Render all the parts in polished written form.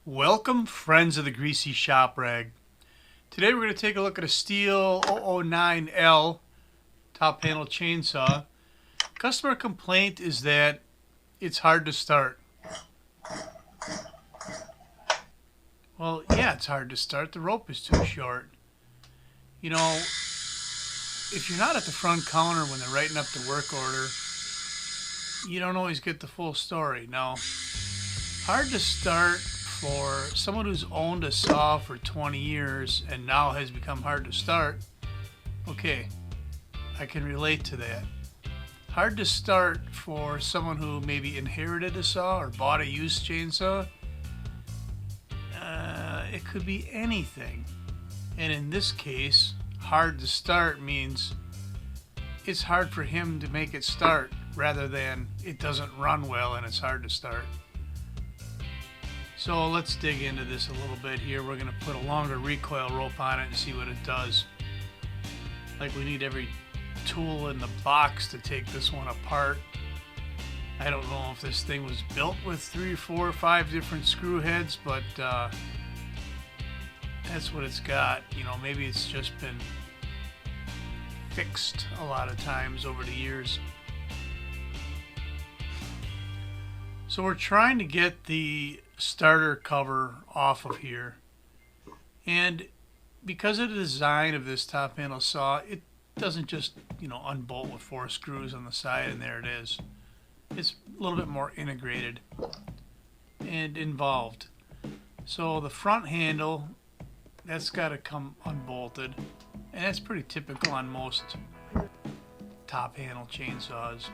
Welcome, friends of the Greasy Shop Rag. Today we're going to take a look at a Stihl 009L top panel chainsaw. Customer complaint is that it's hard to start. Well, yeah, it's hard to start. The rope is too short. You know, if you're not at the front counter when they're writing up the work order, you don't always get the full story. Now, hard to start for someone who's owned a saw for 20 years and now has become hard to start, okay, I can relate to that. Hard to start for someone who maybe inherited a saw or bought a used chainsaw. It could be anything. And in this case, hard to start means it's hard for him to make it start rather than it doesn't run well and it's hard to start. So let's dig into this a little bit here. We're going to put a longer recoil rope on it and see what it does. Like, we need every tool in the box to take this one apart. I don't know if this thing was built with 3, 4, 5 different screw heads, but that's what it's got. You know, maybe it's just been fixed a lot of times over the years. So we're trying to get the starter cover off of here, and because of the design of this top panel saw, it doesn't just, you know, unbolt with 4 screws on the side and there it is. It's a little bit more integrated and involved. So the front handle, that's got to come unbolted, and that's pretty typical on most top handle chainsaws.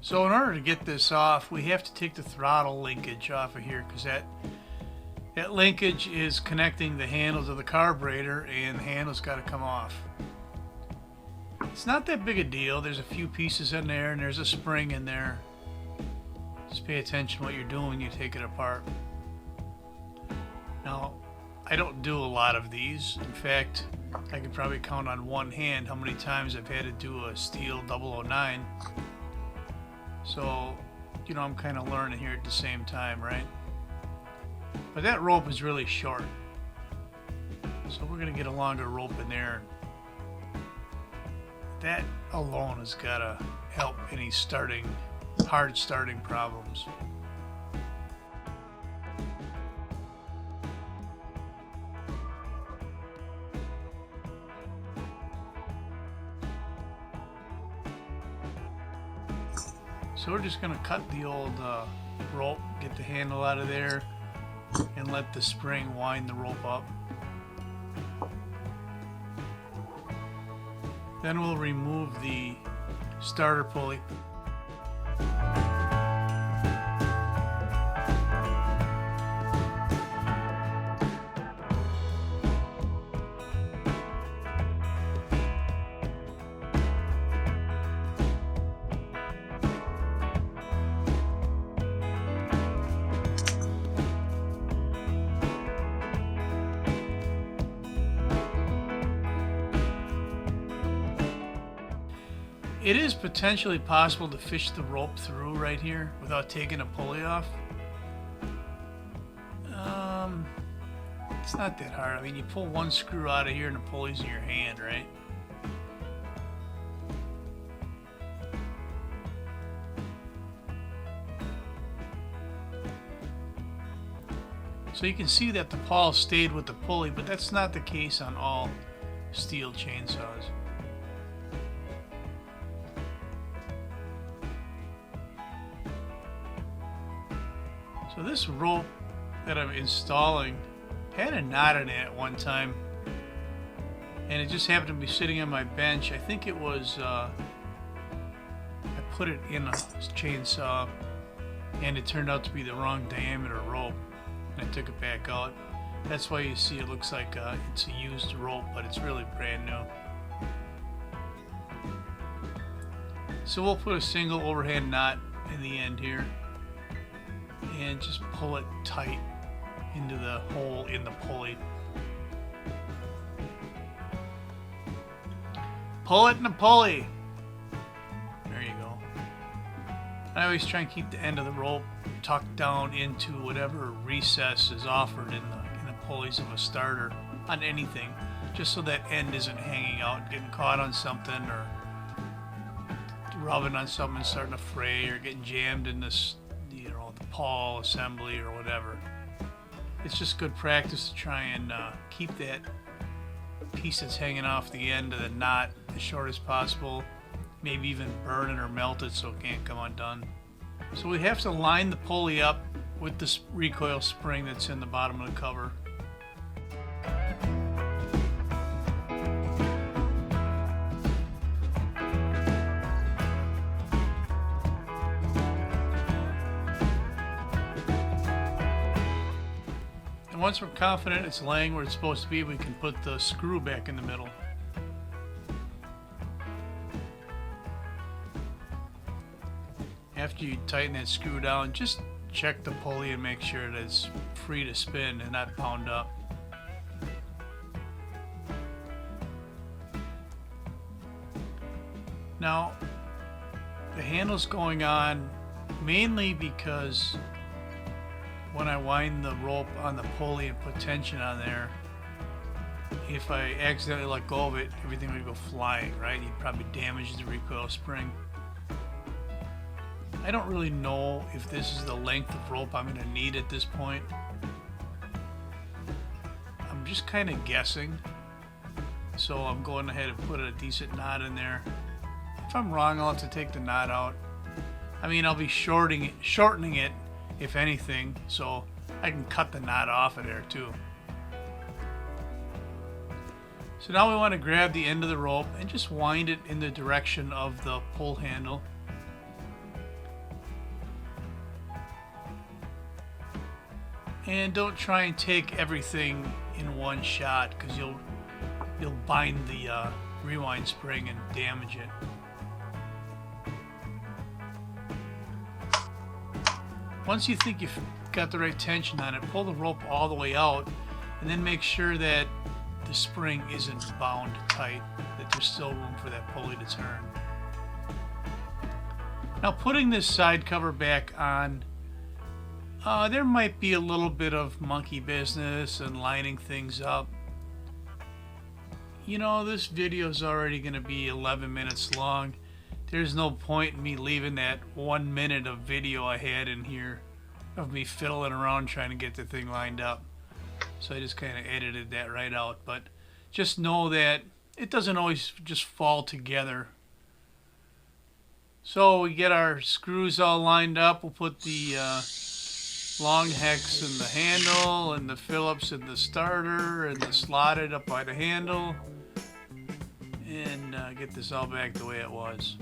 So in order to get this off, we have to take the throttle linkage off of here, because that linkage is connecting the handle to the carburetor, and the handle's got to come off. It's not that big a deal. There's a few pieces in there, and there's a spring in there. Just pay attention to what you're doing when you take it apart. Now, I don't do a lot of these. In fact, I could probably count on one hand how many times I've had to do a Stihl 009. So, you know, I'm kind of learning here at the same time, right? But that rope is really short. So we're going to get a longer rope in there. That alone has got to help any hard starting problems. So we're just going to cut the old rope, get the handle out of there, and let the spring wind the rope up. Then we'll remove the starter pulley. It is potentially possible to fish the rope through right here without taking a pulley off. It's not that hard. I mean, you pull one screw out of here and the pulley's in your hand, right? So you can see that the pawl stayed with the pulley, but that's not the case on all Stihl chainsaws. So this rope that I'm installing had a knot in it at one time, and it just happened to be sitting on my bench. I think it was, I put it in a chainsaw, and it turned out to be the wrong diameter rope, and I took it back out. That's why you see it looks like it's a used rope, but it's really brand new. So we'll put a single overhand knot in the end here, and just pull it tight into the hole in the pulley. Pull it in the pulley. There you go. I always try and keep the end of the rope tucked down into whatever recess is offered in the pulleys of a starter on anything, just so that end isn't hanging out, getting caught on something, or rubbing on something and starting to fray, or getting jammed in this, you know, the pawl assembly or whatever. It's just good practice to try and keep that piece that's hanging off the end of the knot as short as possible, maybe even burn it or melt it so it can't come undone. So we have to line the pulley up with this recoil spring that's in the bottom of the cover. And once we're confident it's laying where it's supposed to be, we can put the screw back in the middle. After you tighten that screw down, just check the pulley and make sure that it's free to spin and not bound up. Now, the handle's going on mainly because when I wind the rope on the pulley and put tension on there, if I accidentally let go of it, everything would go flying, right? You'd probably damage the recoil spring. I don't really know if this is the length of rope I'm going to need at this point. I'm just kind of guessing. So I'm going ahead and put a decent knot in there. If I'm wrong, I'll have to take the knot out. I mean, I'll be shortening it, if anything, so I can cut the knot off of there too. So now we want to grab the end of the rope and just wind it in the direction of the pull handle. And don't try and take everything in one shot, because you'll bind the rewind spring and damage it. Once you think you've got the right tension on it, pull the rope all the way out, and then make sure that the spring isn't bound tight, that there's still room for that pulley to turn. Now, putting this side cover back on, there might be a little bit of monkey business and lining things up. You know, this video is already going to be 11 minutes long. There's no point in me leaving that 1 minute of video I had in here of me fiddling around trying to get the thing lined up. So I just kind of edited that right out. But just know that it doesn't always just fall together. So we get our screws all lined up. We'll put the long hex in the handle, and the Phillips in the starter, and the slotted up by the handle, and get this all back the way it was.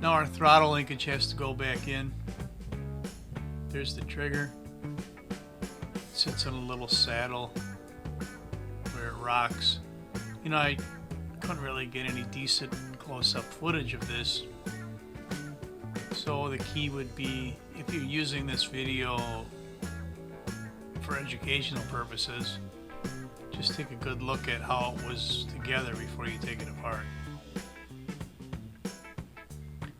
Now our throttle linkage has to go back in. There's the trigger. It sits on a little saddle where it rocks. You know, I couldn't really get any decent close-up footage of this. So the key would be, if you're using this video for educational purposes, just take a good look at how it was together before you take it apart.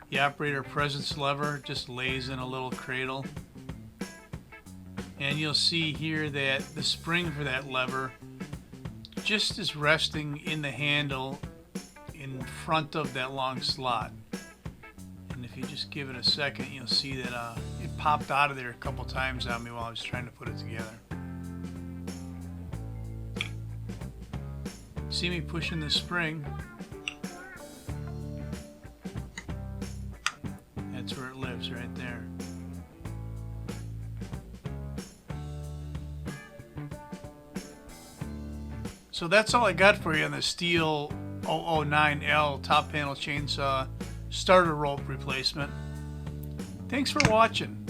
The operator presence lever just lays in a little cradle, and you'll see here that the spring for that lever just is resting in the handle in front of that long slot. And if you just give it a second, you'll see that it popped out of there a couple times on me while I was trying to put it together. See me pushing the spring? That's where it lives right there. So that's all I got for you on the Stihl 009L top panel chainsaw starter rope replacement. Thanks for watching.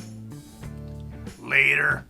Later.